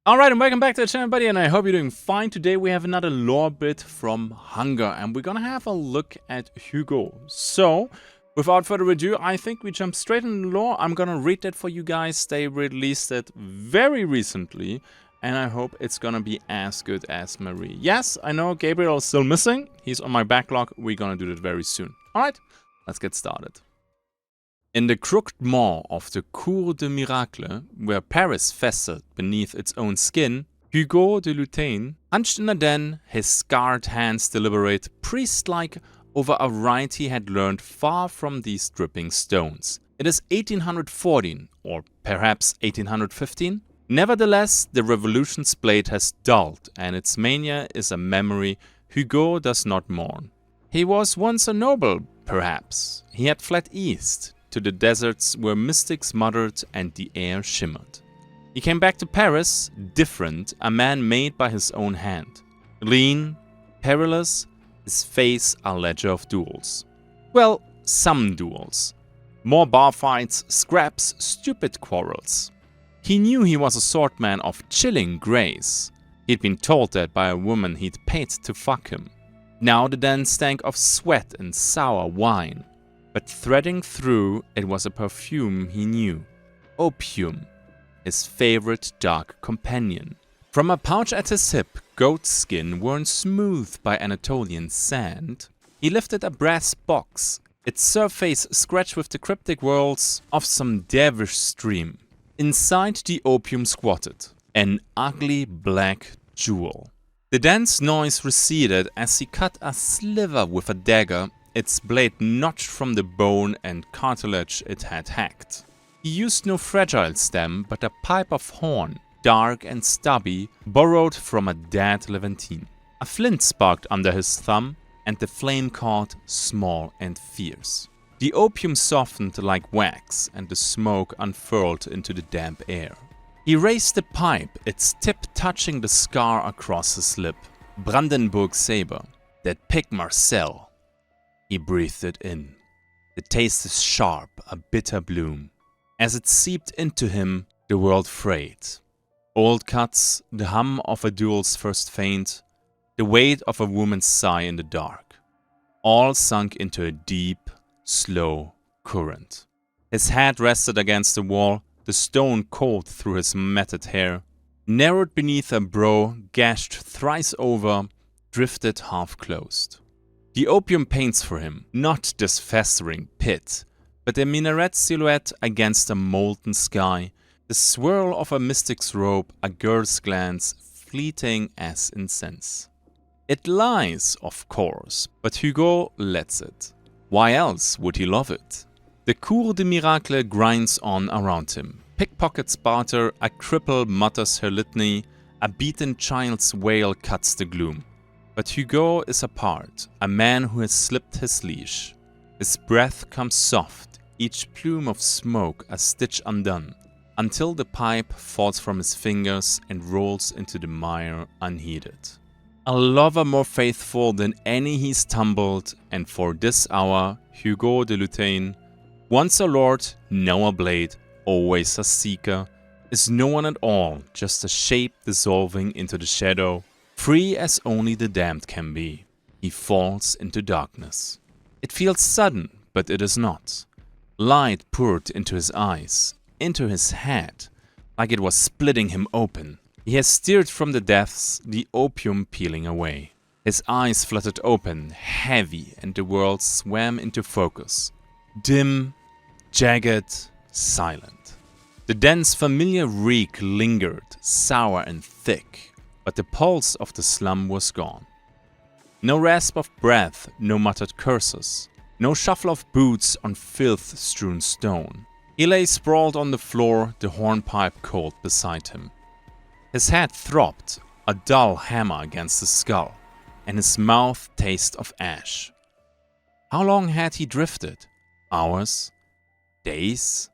Alright, and welcome back to the channel, buddy, and I hope you're doing fine. Today we have another lore bit from Hunger, and we're gonna have a look at HUGO. So, without further ado, I think we jump straight into the lore. I'm gonna read that for you guys. They released it very recently, and I hope it's gonna be as good as Marie. Yes, I know Gabriel is still missing. He's on my backlog. We're gonna do that very soon. Alright, let's get started. In the crooked maw of the Cour des Miracles, where Paris festered beneath its own skin, HUGO de Lutain, hunched in a den, his scarred hands deliberate priest-like over a rite he had learned far from these dripping stones. It is 1814, or perhaps 1815. Nevertheless, the revolution's blade has dulled, and its mania is a memory HUGO does not mourn. He was once a noble, perhaps. He had fled east, to the deserts where mystics muttered and the air shimmered. He came back to Paris, different, a man made by his own hand. Lean, perilous, his face a ledger of duels. Well, some duels. More bar fights, scraps, stupid quarrels. He knew he was a swordman of chilling grace. He'd been told that by a woman he'd paid to fuck him. Now the den stank of sweat and sour wine. But threading through, it was a perfume he knew. Opium, his favorite dark companion. From a pouch at his hip, goat skin worn smooth by Anatolian sand, he lifted a brass box, its surface scratched with the cryptic words of some dervish stream. Inside the opium squatted, an ugly black jewel. The dense noise receded as he cut a sliver with a dagger, its blade notched from the bone and cartilage it had hacked. He used no fragile stem, but a pipe of horn, dark and stubby, borrowed from a dead Levantine. A flint sparked under his thumb, and the flame caught small and fierce. The opium softened like wax, and the smoke unfurled into the damp air. He raised the pipe, its tip touching the scar across his lip. Brandenburg saber, that pig Marcel. He breathed it in. The taste is sharp, a bitter bloom. As it seeped into him, the world frayed. Old cuts, the hum of a duel's first feint, the weight of a woman's sigh in the dark. All sunk into a deep, slow current. His head rested against the wall, the stone cold through his matted hair. Narrowed beneath a brow, gashed thrice over, drifted half-closed. The opium paints for him, not this festering pit, but a minaret silhouette against a molten sky, the swirl of a mystic's robe, a girl's glance, fleeting as incense. It lies, of course, but HUGO lets it. Why else would he love it? The Cour des Miracles grinds on around him. Pickpockets barter, a cripple mutters her litany, a beaten child's wail cuts the gloom. But HUGO is apart, a man who has slipped his leash. His breath comes soft, each plume of smoke a stitch undone, until the pipe falls from his fingers and rolls into the mire unheeded. A lover more faithful than any he's tumbled, and for this hour, HUGO de Lutain, once a lord, now a blade, always a seeker, is no one at all, just a shape dissolving into the shadow. Free as only the damned can be, he falls into darkness. It feels sudden, but it is not. Light poured into his eyes, into his head, like it was splitting him open. He has steered from the depths, the opium peeling away. His eyes fluttered open, heavy, and the world swam into focus. Dim, jagged, silent. The dense familiar reek lingered, sour and thick. But the pulse of the slum was gone. No rasp of breath, no muttered curses, no shuffle of boots on filth-strewn stone. He lay sprawled on the floor, the hornpipe cold beside him. His head throbbed, a dull hammer against his skull, and his mouth taste of ash. How long had he drifted? Hours? Days?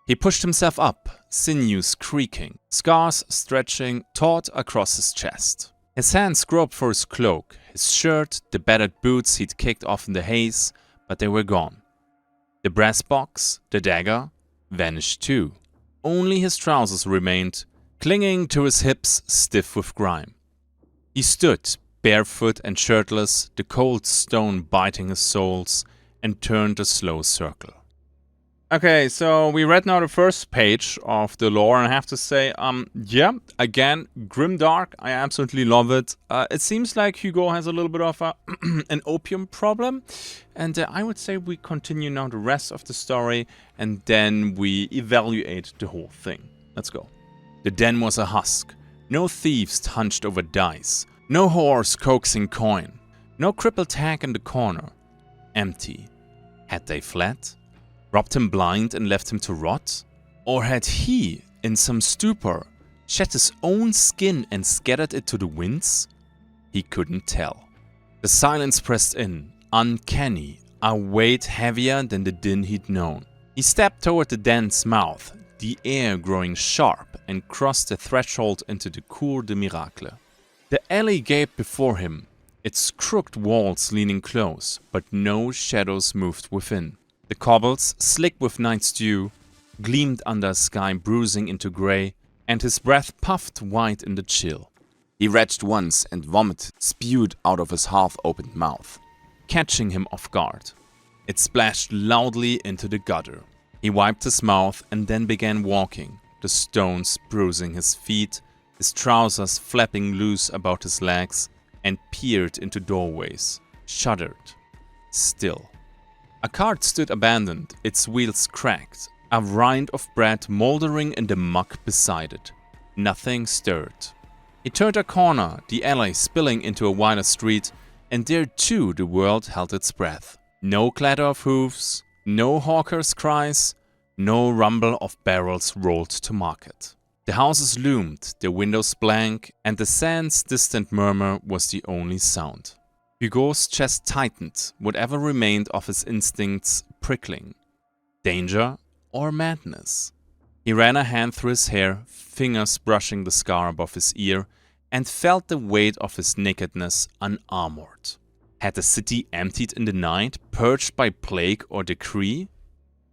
He pushed himself up, sinews creaking, scars stretching taut across his chest. His hands groped for his cloak, his shirt, the battered boots he'd kicked off in the haze, but they were gone. The brass box, the dagger, vanished too. Only his trousers remained, clinging to his hips stiff with grime. He stood, barefoot and shirtless, the cold stone biting his soles, and turned a slow circle. Okay, so we read now the first page of the lore, and I have to say, yeah, again, grimdark, I absolutely love it. It seems like HUGO has a little bit of an opium problem, and I would say we continue now the rest of the story, and then we evaluate the whole thing. Let's go. The den was a husk. No thieves hunched over dice. No whores coaxing coin. No crippled hag in the corner. Empty. Had they fled? Robbed him blind and left him to rot? Or had he, in some stupor, shed his own skin and scattered it to the winds? He couldn't tell. The silence pressed in, uncanny, a weight heavier than the din he'd known. He stepped toward the den's mouth, the air growing sharp, and crossed the threshold into the Cour des Miracles. The alley gaped before him, its crooked walls leaning close, but no shadows moved within. The cobbles, slick with night's dew, gleamed under a sky bruising into grey, and his breath puffed white in the chill. He retched once, and vomit spewed out of his half-opened mouth, catching him off guard. It splashed loudly into the gutter. He wiped his mouth and then began walking, the stones bruising his feet, his trousers flapping loose about his legs, and peered into doorways, shuddered, still. A cart stood abandoned, its wheels cracked, a rind of bread mouldering in the muck beside it. Nothing stirred. He turned a corner, the alley spilling into a wider street, and there too the world held its breath. No clatter of hooves, no hawkers' cries, no rumble of barrels rolled to market. The houses loomed, their windows blank, and the sand's distant murmur was the only sound. HUGO's chest tightened, whatever remained of his instincts prickling. Danger or madness? He ran a hand through his hair, fingers brushing the scar above his ear, and felt the weight of his nakedness unarmored. Had the city emptied in the night, purged by plague or decree?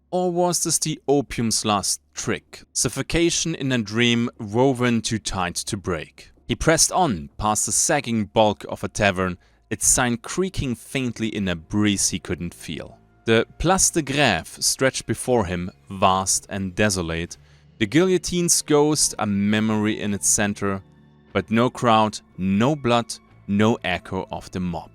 Or was this the opium's last trick, suffocation in a dream woven too tight to break? He pressed on, past the sagging bulk of a tavern, its sign creaking faintly in a breeze he couldn't feel. The Place de Grève stretched before him, vast and desolate, the guillotine's ghost a memory in its center, but no crowd, no blood, no echo of the mob.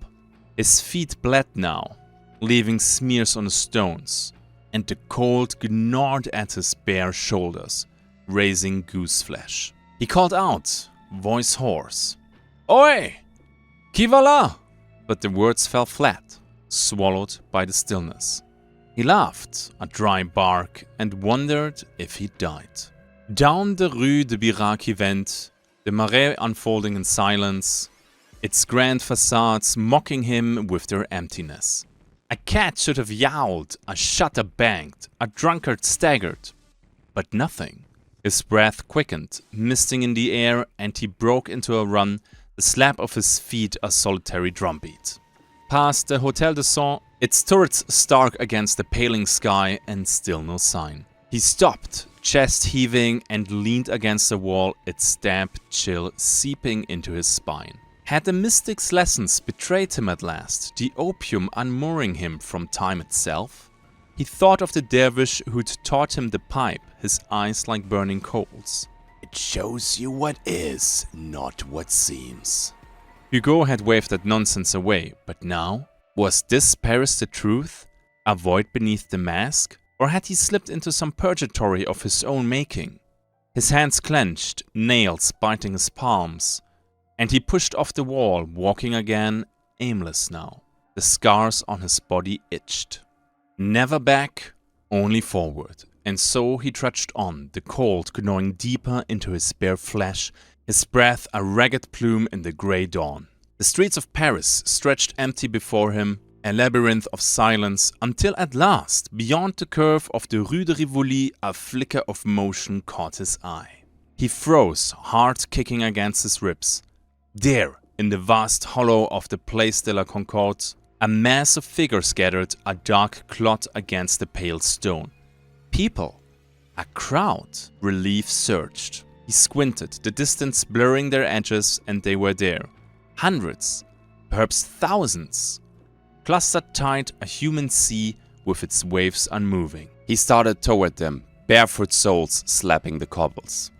His feet bled now, leaving smears on the stones, and the cold gnawed at his bare shoulders, raising goose flesh. He called out, voice hoarse, "Oi! Qui va là?" But the words fell flat, swallowed by the stillness. He laughed, a dry bark, and wondered if he died. Down the Rue de Birac he went, the Marais unfolding in silence, its grand facades mocking him with their emptiness. A cat should have yowled, a shutter banged, a drunkard staggered, but nothing. His breath quickened, misting in the air, and he broke into a run, the slap of his feet a solitary drumbeat. Past the Hotel de Sang, its turrets stark against the paling sky, and still no sign. He stopped, chest heaving, and leaned against the wall, its damp chill seeping into his spine. Had the mystic's lessons betrayed him at last, the opium unmooring him from time itself? He thought of the dervish who'd taught him the pipe, his eyes like burning coals. It shows you what is, not what seems. HUGO had waved that nonsense away, but now? Was this Paris the truth? A void beneath the mask? Or had he slipped into some purgatory of his own making? His hands clenched, nails biting his palms, and he pushed off the wall, walking again, aimless now. The scars on his body itched. Never back, only forward. And so he trudged on, the cold gnawing deeper into his bare flesh, his breath a ragged plume in the grey dawn. The streets of Paris stretched empty before him, a labyrinth of silence, until at last, beyond the curve of the Rue de Rivoli, a flicker of motion caught his eye. He froze, heart kicking against his ribs. There, in the vast hollow of the Place de la Concorde, a mass of figures gathered, a dark clot against the pale stone. People. A crowd. Relief surged. He squinted, the distance blurring their edges, and they were there. Hundreds, perhaps thousands, clustered tight, a human sea with its waves unmoving. He started toward them, barefoot soles slapping the cobbles.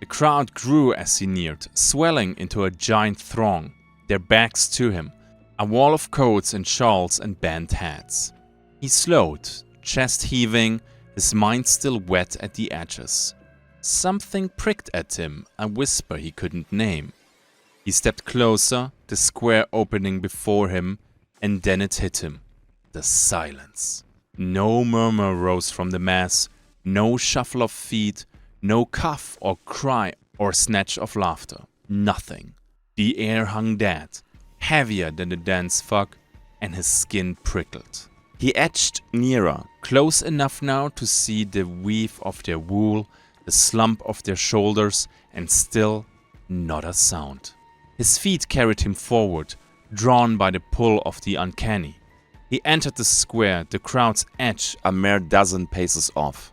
The crowd grew as he neared, swelling into a giant throng, their backs to him, a wall of coats and shawls and bent hats. He slowed, chest heaving, his mind still wet at the edges. Something pricked at him, a whisper he couldn't name. He stepped closer, the square opening before him, and then it hit him. The silence. No murmur rose from the mass, no shuffle of feet, no cough or cry or snatch of laughter. Nothing. The air hung dead, heavier than the dense fog, and his skin prickled. He edged nearer, close enough now to see the weave of their wool, the slump of their shoulders, and still not a sound. His feet carried him forward, drawn by the pull of the uncanny. He entered the square, the crowd's edge A mere dozen paces off.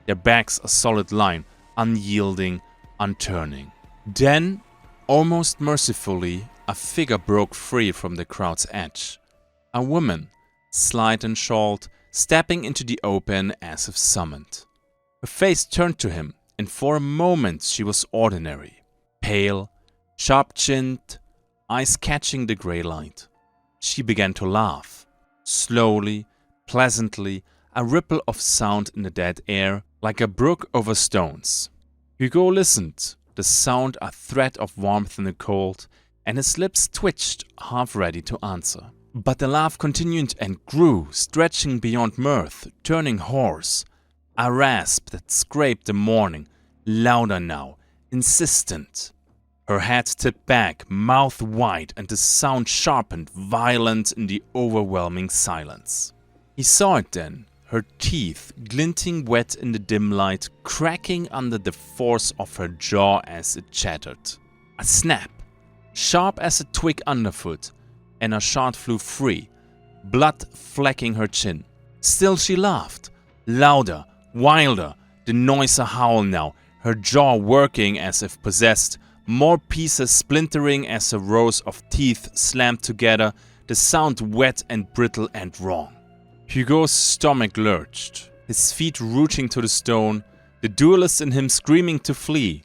their backs a solid line, unyielding, unturning. Then, almost mercifully, a figure broke free from the crowd's edge. A woman, slight and shawled, stepping into the open as if summoned. Her face turned to him, and for a moment she was ordinary. Pale, sharp-chinned, eyes catching the grey light. She began to laugh. Slowly, pleasantly, a ripple of sound in the dead air, like a brook over stones. Hugo listened, the sound a thread of warmth in the cold, and his lips twitched, half ready to answer. But the laugh continued and grew, stretching beyond mirth, turning hoarse. A rasp that scraped the morning, louder now, insistent. Her head tipped back, mouth wide, and the sound sharpened, violent in the overwhelming silence. He saw it then, her teeth glinting wet in the dim light, cracking under the force of her jaw as it chattered. A snap, sharp as a twig underfoot, and her shot flew free, blood flecking her chin. Still she laughed, louder, wilder, the noise a howl now, her jaw working as if possessed, more pieces splintering as a rows of teeth slammed together, the sound wet and brittle and wrong. Hugo's stomach lurched, his feet rooting to the stone, the duelist in him screaming to flee,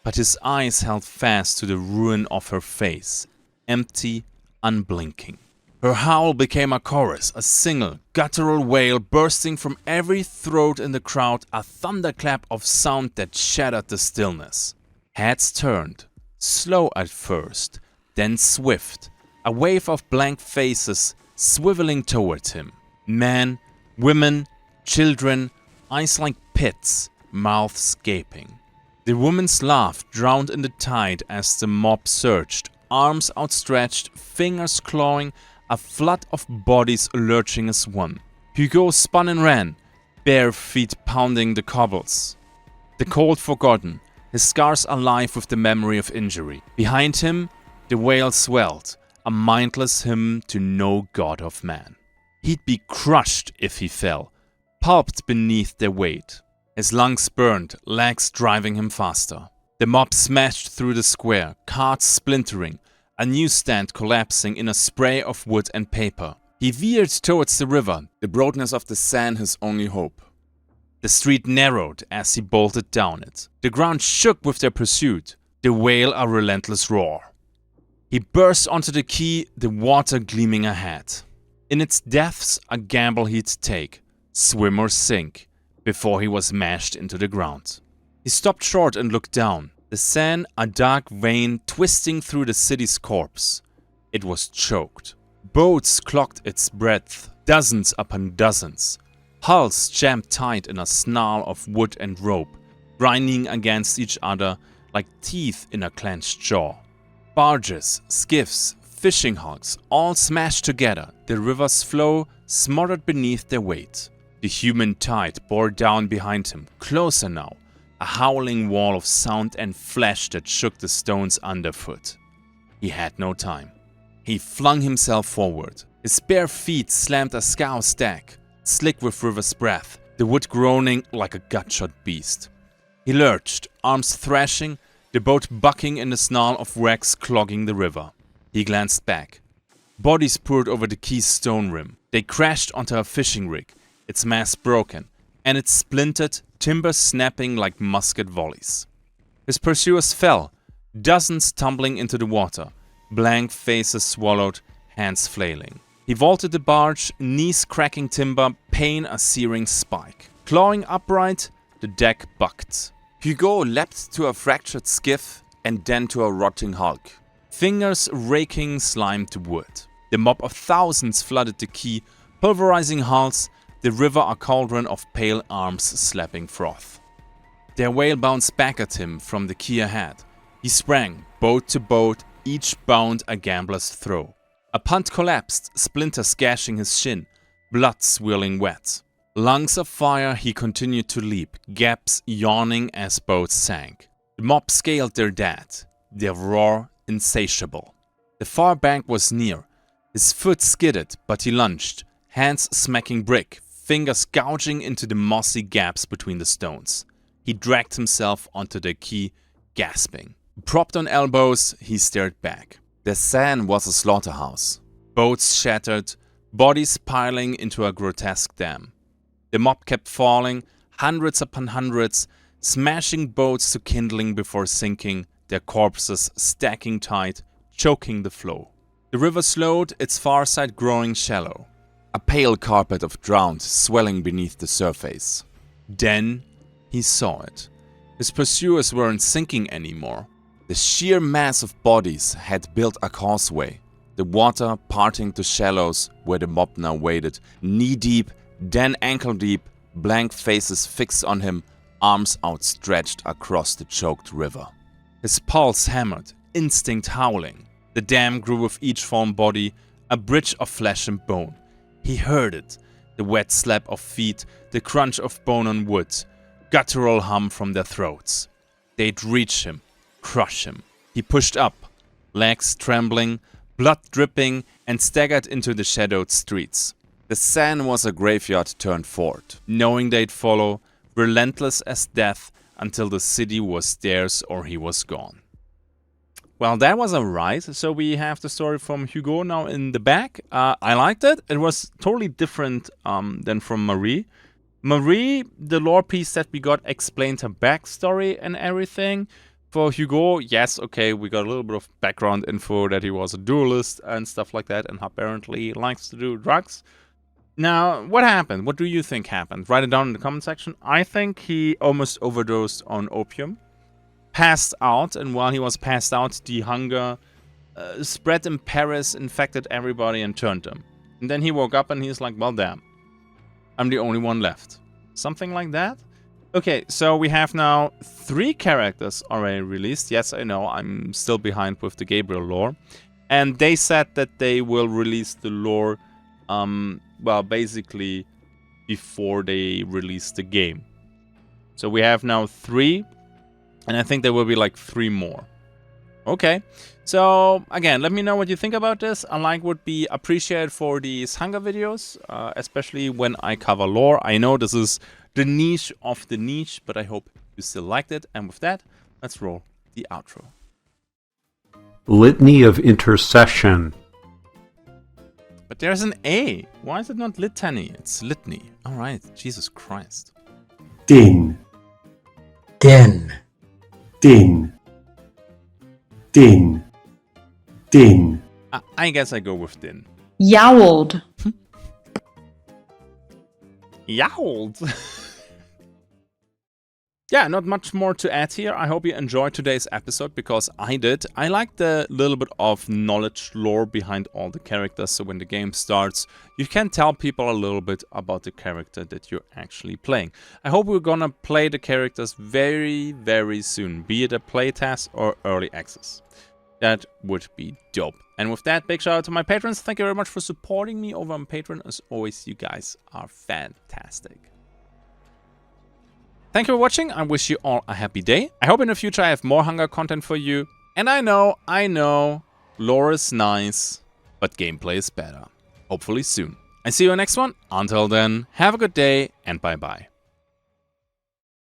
but his eyes held fast to the ruin of her face, empty, unblinking. Her howl became a chorus, a single, guttural wail bursting from every throat in the crowd, a thunderclap of sound that shattered the stillness. Heads turned, slow at first, then swift, a wave of blank faces swiveling toward him. Men, women, children, eyes like pits, mouths gaping. The woman's laugh drowned in the tide as the mob surged, arms outstretched, fingers clawing, a flood of bodies lurching as one. Hugo spun and ran, bare feet pounding the cobbles. The cold forgotten, his scars alive with the memory of injury. Behind him, the wail swelled, a mindless hymn to no god of man. He'd be crushed if he fell, pulped beneath their weight. His lungs burned, legs driving him faster. The mob smashed through the square, carts splintering, a newsstand collapsing in a spray of wood and paper. He veered towards the river, the broadness of the Seine his only hope. The street narrowed as he bolted down it. The ground shook with their pursuit, the wail a relentless roar. He burst onto the quay, the water gleaming ahead. In its depths, a gamble he'd take, swim or sink, before he was mashed into the ground. He stopped short and looked down. The Seine, a dark vein twisting through the city's corpse. It was choked. Boats clogged its breadth, dozens upon dozens. Hulls jammed tight in a snarl of wood and rope, grinding against each other like teeth in a clenched jaw. Barges, skiffs, fishing hulks, all smashed together, the river's flow smothered beneath their weight. The human tide bore down behind him, closer now, a howling wall of sound and flesh that shook the stones underfoot. He had no time. He flung himself forward. His bare feet slammed a scow stack, slick with river's breath, the wood groaning like a gut-shot beast. He lurched, arms thrashing, the boat bucking in the snarl of wrecks clogging the river. He glanced back. Bodies poured over the quay's stone rim. They crashed onto a fishing rig, its mast broken, and its splintered, timber snapping like musket volleys. His pursuers fell, dozens tumbling into the water, blank faces swallowed, hands flailing. He vaulted the barge, knees cracking timber, pain a searing spike. Clawing upright, the deck bucked. Hugo leapt to a fractured skiff and then to a rotting hulk. Fingers raking slimed wood. The mob of thousands flooded the quay, pulverizing hulls, the river a cauldron of pale arms slapping froth. Their wail bounced back at him from the quay ahead. He sprang, boat to boat, each bound a gambler's throw. A punt collapsed, splinters gashing his shin, blood swirling wet. Lungs of fire, he continued to leap, gaps yawning as boats sank. The mob scaled their dead, their roar insatiable. The far bank was near. His foot skidded, but he lunged, hands smacking brick, fingers gouging into the mossy gaps between the stones. He dragged himself onto the quay, gasping. Propped on elbows, he stared back. The Seine was a slaughterhouse. Boats shattered, bodies piling into a grotesque dam. The mob kept falling, hundreds upon hundreds, smashing boats to kindling before sinking, their corpses stacking tight, choking the flow. The river slowed, its far side growing shallow. A pale carpet of drowned swelling beneath the surface. Then he saw it. His pursuers weren't sinking anymore. The sheer mass of bodies had built a causeway, the water parting to shallows where the mob now waded, knee-deep, then ankle-deep, blank faces fixed on him, arms outstretched across the choked river. His pulse hammered, instinct howling. The dam grew with each fallen body, a bridge of flesh and bone. He heard it, the wet slap of feet, the crunch of bone on wood, guttural hum from their throats. They'd reach him, crush him. He pushed up, legs trembling, blood dripping, and staggered into the shadowed streets. The Seine was a graveyard turned fort. Knowing they'd follow, relentless as death, until the city was theirs or he was gone. Well, that was a ride. So we have the story from Hugo now in the back. I liked it. It was totally different than from Marie. Marie, the lore piece that we got explained her backstory and everything. For Hugo, yes, okay, we got a little bit of background info that he was a duelist and stuff like that, and apparently likes to do drugs. Now, what happened? What do you think happened? Write it down in the comment section. I think he almost overdosed on opium, passed out, and while he was passed out, the hunger spread in Paris, infected everybody, and turned him. And then he woke up and he's like, well, damn, I'm the only one left. Something like that? Okay, so we have now 3 characters already released. Yes, I know, I'm still behind with the Gabriel lore. And they said that they will release the lore, well, basically before they release the game. So we have now 3, and I think there will be like 3 more. Okay, so again, let me know what you think about this. A like would be appreciated for these hunger videos, especially when I cover lore. I know this is the niche of the niche, but I hope you still liked it. And with that, let's roll the outro. Litany of Intercession. But there's an A. Why is it not litany? It's litany. All right, Jesus Christ. Din. Din. Din. Din. Din. I guess I go with din. Yowled. Yowled. Yeah, not much more to add here. I hope you enjoyed today's episode, because I did. I like the little bit of knowledge lore behind all the characters, so when the game starts, you can tell people a little bit about the character that you're actually playing. I hope we're gonna play the characters very, very soon, be it a playtest or early access. That would be dope. And with that, big shout out to my patrons. Thank you very much for supporting me over on Patreon. As always, you guys are fantastic. Thank you for watching. I wish you all a happy day. I hope in the future I have more hunger content for you. And I know, lore is nice, but gameplay is better. Hopefully soon. I see you in the next one. Until then, have a good day and bye-bye.